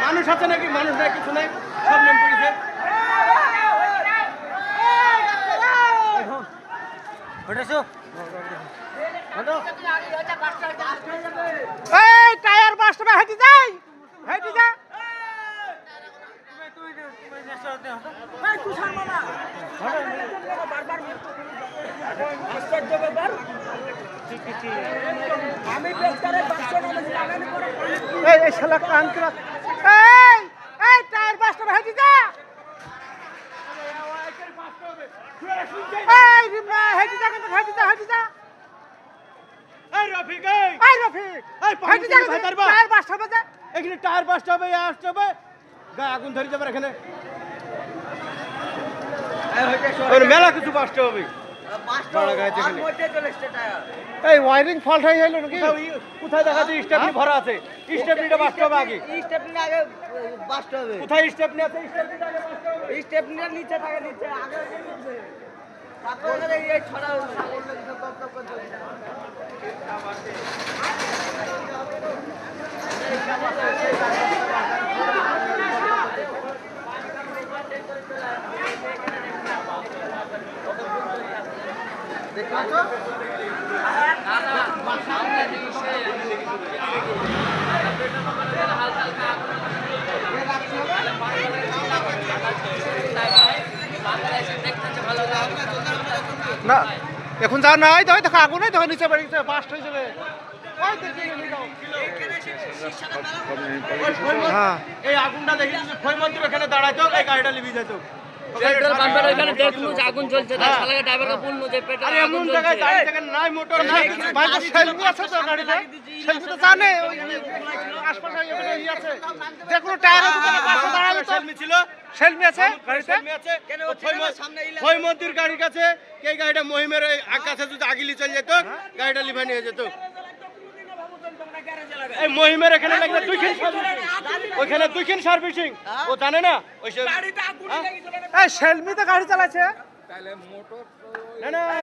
মানুষ আছে নাকি? মানুষ নাই, কিছু নাই, সব নেম পড়েছে। টায়ার বাসটা হেঁটে যাই, হেঁটে যা। টায়ার বাসটা হেঁটে যা, হেঁটে যা, কিন্তু হেঁটে যা, হেঁটে যা। রফিক, টায়ার বাসটা হবে, এখানে টায়ার বাসটা হবে, আসতে হবে, গায়ে আগুন ধরে যাবে এখানে। মেলা কিছু বাসটা হবে। এই ওয়ারিং ফল্ট হয়ে গেল নাকি? কোথায় দেখা যায় স্টেপনি ভরা আছে? স্টেপনিটা বাসতে হবে আগে। স্টেপনি আগে বাসতে হবে। কোথায় স্টেপনি আছে? স্টেপনিটা আগে বাসতে হবে। স্টেপনিটা নিচে থাকে, নিচে আগে নিচে। তারপরে এই ছড়া সাগরটা কিছু টপ টপ করে চলে যায়। না এখন যা নাই তো দেখো আগুন দেখো নিচে বাড়ি বাস্ট হয়ে যাবে। হ্যাঁ, এই আগুনটা দেখি ফয় মন্দির এখানে দাঁড়াইতো, এই গাড়িটা লিবি যেত। আগুন চলছে, ড্রাইভারকে বললো যে আরে এমন জায়গায় দাঁড়িয়ে থাকেন, নাই মোটর নাই কিছু। বাইরে সেলফি আছে তো গাড়িতে, সেলফি তো জানে ওই আশপাশে ই আছে, যে কোনো টায়ারের দোকানে পাশে দাঁড়াবে তো সেলফি ছিল, সেলফি আছে গাড়িতে। সেলফি আছে। ফয় মন্দির গাড়ির কাছে, এই গাড়িটা মহিমের কাছে যদি আগিলি চলে যেত, গাড়িটা লিভা নিয়ে যেত। এই মহিমের এখানে লাগলে দুইখান সার্ভিসিং, ওইখানে দুইখান সার্ভিসিং, ও জানে না ওই এই সেলফি তো গাড়ি চালাচ্ছে। না না